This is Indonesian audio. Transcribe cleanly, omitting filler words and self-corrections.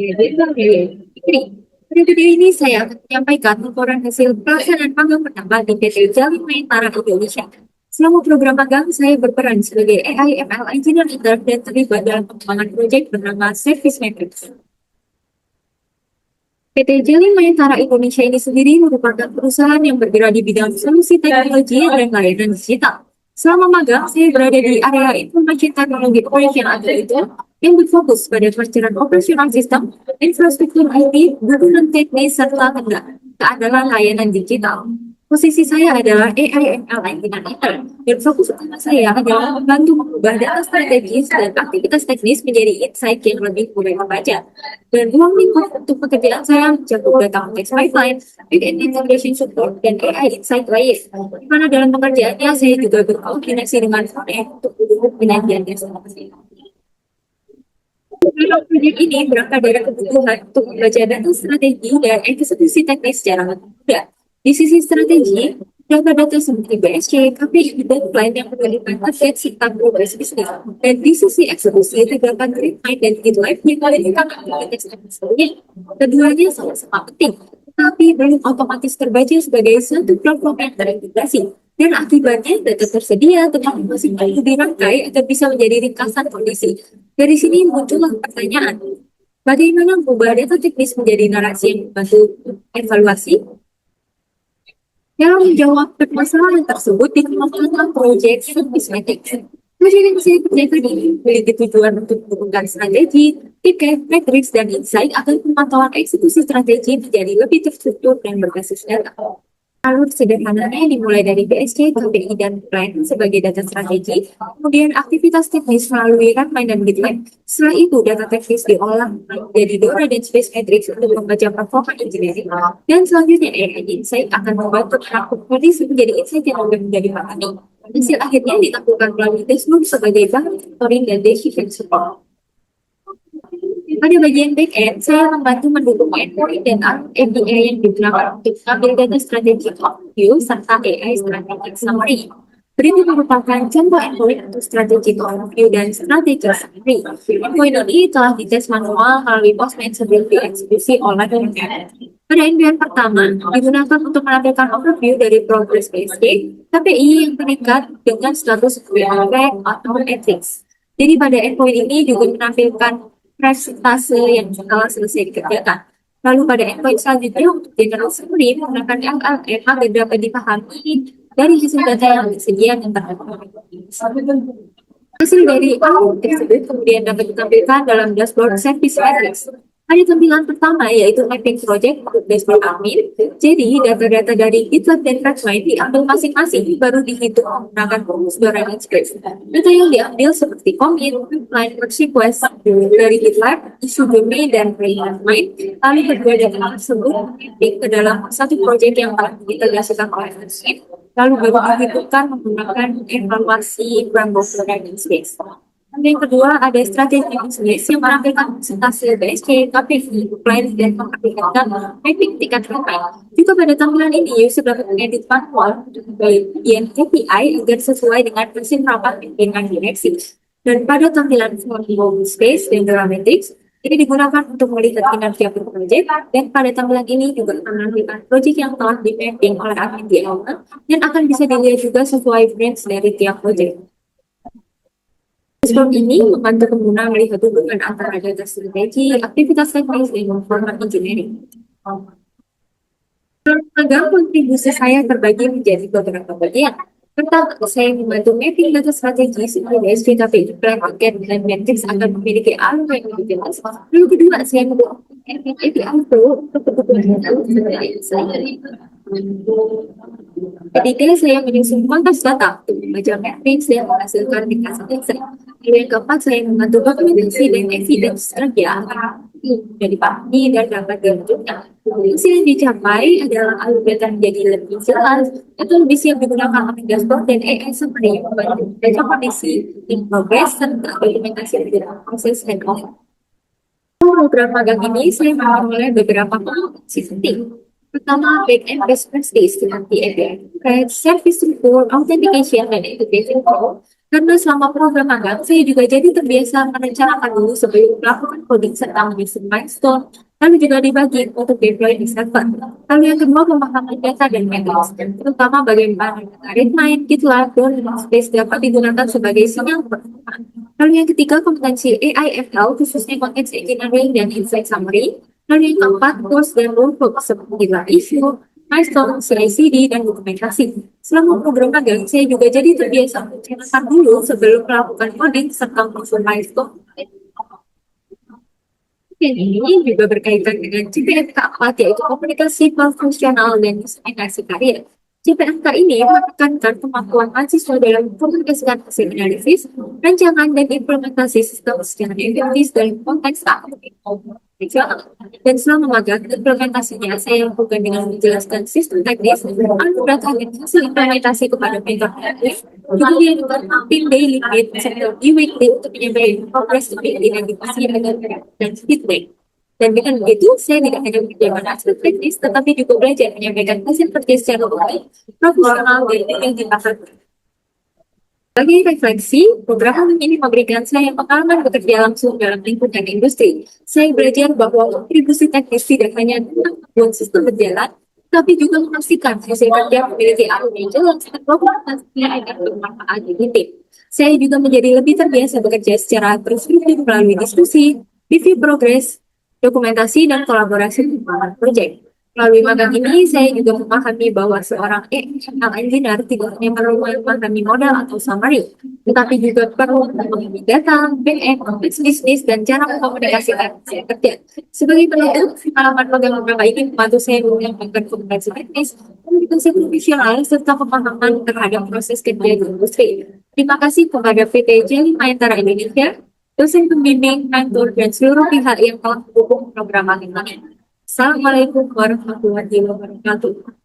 Ini, pada video ini saya akan menyampaikan laporan hasil pelaksanaan magang pertama di PT Jalin Maytara Indonesia. Selama program magang, saya berperan sebagai AI ML Engineer Intern dan terlibat dalam pengembangan proyek bernama Service Matrix. PT Jalin Maytara Indonesia ini sendiri merupakan perusahaan yang bergerak di bidang solusi teknologi dan layanan digital. Selama magang, saya berada di area informasi teknologi operation atau itu yang berfokus pada perencanaan operasional sistem, infrastruktur IT, dukungan teknis, serta keandalan layanan digital. Posisi saya adalah AI ML Engineer dan fokus utama saya adalah membantu mengubah data strategis dan aktivitas teknis menjadi insight yang lebih mudah membaca. Dan ruang lingkup untuk pekerjaan saya mencakup data konteks pipeline, big integration support, dan AI insight layer. Di mana dalam pekerjaannya saya juga berkoordinasi dengan front-end untuk mendukung penyajian destinasi. Proyek ini berangkat dari kebutuhan untuk membaca data strategi dan eksekusi teknis secara mudah. Di sisi strategi, data-data seperti BSC, KPI, dan plan yang melibatkan target serta progres bisnis. Dan di sisi eksekusi, terdapat real-time dan GitLab yang melibatkan aktivitas teknisnya. Keduanya sama-sama penting, tetapi belum otomatis terbaca sebagai satu platform yang terintegrasi. Dan akibatnya data tersedia tetapi masih perlu dirangkai agar bisa menjadi ringkasan kondisi. Dari sini muncullah pertanyaan, bagaimana mengubah data teknis menjadi narasi yang membantu evaluasi? Dalam menjawab permasalahan tersebut dikembangkan proyek Service Matrix. Proyek yang saya kerjakan ini memiliki tujuan untuk mengembangkan strategi, tiket, matrix, dan insight agar pemantauan eksekusi strategi menjadi lebih terstruktur dan berbasis data. Alur sederhananya dimulai dari BSC, KPI, dan plan sebagai data strategi, kemudian aktivitas teknis melalui Runline dan GitLab. Setelah itu, data teknis diolah menjadi DORA dan Space Matrix untuk membaca performa engineering, dan selanjutnya AI Insight akan membantu merangkum kondisi menjadi insight yang lebih mudah dipahami. Hasil akhirnya ditampilkan melalui dashboard sebagai bahan monitoring dan decision support. Pada bagian back-end, saya membantu mendukung endpoint dan API yang digunakan untuk mengambil data strategi overview serta AI strategic summary. Berikut merupakan contoh endpoint untuk strategi overview dan strategi summary. Endpoint ini telah dites manual melalui Postman sebelum dieksekusi oleh backend. Pada endpoint pertama, digunakan untuk menampilkan overview dari progress BSD, KPI yang meningkat dengan status track atau ethics. Jadi pada endpoint ini juga menampilkan presentase yang telah selesai dikerjakan. Lalu pada endpoint selanjutnya untuk general summary menggunakan LLM agar dapat dipahami dari hasil data yang tersedia dan terdapat. Hasil dari output tersebut kemudian dapat ditampilkan dalam dashboard Service Matrix. Ada tampilan pertama yaitu mapping project untuk dashboard admin. Jadi data-data dari GitLab dan Redmine diambil masing-masing baru dihitung menggunakan rumus Dora Express. Data yang diambil seperti commit, line merge request dari GitLab, issue domain dan Redmine. Lalu kedua data tersebut dimapping ke dalam satu project yang telah diintegrasikan oleh Redmine. Lalu baru dihitungkan menggunakan evaluasi framework Dora Express. Dan yang kedua ada strategi bisnis yang menampilkan presentasi BSC, KPI, plan, dan memperlihatkan mapping tingkat KPI. Juga pada tampilan ini, user dapat mengedit manual untuk bagian KPI agar sesuai dengan mesin rapat dengan direksi. Dan pada tampilan Form Space dan Dynamics, ini digunakan untuk melihat kinerja per proyek, dan pada tampilan ini juga akan menampilkan proyek yang telah di-mapping oleh admin di element, dan akan bisa dilihat juga sesuai branch dari tiap proyek. Dashboard ini membantu pengguna melihat hubungan antara data strategi, aktivitas teknis, dan performa engineering. Dalam kontribusi saya terbagi menjadi beberapa bagian. Pertama, saya membantu mapping data strategi seperti SVKP, plan, tiket, dan matrix agar memiliki alur yang lebih jelas. Lalu kedua, saya mendukung API Pro untuk kebutuhan data Ketiga, saya menyusun konteks data untuk membaca matrix dan menghasilkan ringkasan insight. Lalu yang keempat, saya membantu dokumentasi dan evidence kerja sudah dipahami dan dapat diwujudkan. Hasil yang dicapai adalah alur data menjadi lebih jelas atau lebih siap digunakan oleh dashboard dan AI summary yang membantu membaca kondisi, in progress, serta dokumentasi dalam proses handoff. Program magang ini saya memperoleh beberapa kompetensi penting. Pertama, back-end best practice seperti API, service report, authentication, dan integration flow. Karena selama program magang, saya juga jadi terbiasa merencanakan dulu sebelum melakukan coding serta menyusun milestone, lalu juga dibagi untuk deploy di server. Lalu yang kedua, pemahaman data dan metode, terutama bagaimana data redmine, GitLab, dan space dapat digunakan sebagai sinyal perkembangan. Lalu yang ketiga, kompetensi AI FL, khususnya context engineering dan insight summary. Lalu yang keempat, tools dan workbook seperti issue, milestone, CI/CD, dan dokumentasi. Selama program magang, saya juga jadi terbiasa mencatat dulu sebelum melakukan coding serta menyusun milestone. Dan ini juga berkaitan dengan CPNK 4, yaitu komunikasi fungsional dan diseminasi karya. CPNK ini menekankan kemampuan mahasiswa dalam komunikasikan hasil analisis, rancangan, dan implementasi sistem secara efektif dalam konteks akademik regional. Dan selama magang, implementasinya saya lakukan dengan menjelaskan sistem teknis, anugerah dan hasil implementasi kepada mentor teknis, kemudian juga tim daily meet, serta di weekly untuk menyampaikan progres pimpinan di pasien dan feedback. Dan dengan begitu, saya tidak hanya mengerjakan aspek teknis, tetapi juga belajar menyampaikan hasil kerja secara baik, profesional, dan yang dipahami. Bagi refleksi, program ini memberikan saya pengalaman bekerja langsung dalam lingkungan industri. Saya belajar bahwa kontribusi teknis tidak hanya tentang membuat sistem berjalan, tapi juga memastikan hasil kerja memiliki arus yang jelas dan dokumentasinya agar bermanfaat bagi tim. Saya juga menjadi lebih terbiasa bekerja secara terstruktur melalui diskusi, review progres, dokumentasi, dan kolaborasi dengan proyek. Melalui magang ini, saya juga memahami bahwa seorang ML engineer tidak hanya perlu memahami modal atau summary, tetapi juga perlu memahami data, back-end, konteks bisnis, dan cara mengkomunikasikan hasil kerja. Sebagai penutup, pengalaman magang beberapa ini membantu saya mengembangkan kompetensi teknis, komunikasi profesional, serta pemahaman terhadap proses kerja di industri. Terima kasih kepada PT Jelly Mayantara Indonesia, dosen pembimbing, mentor, dan seluruh pihak yang telah mendukung program magang ini. Assalamualaikum warahmatullahi wabarakatuh.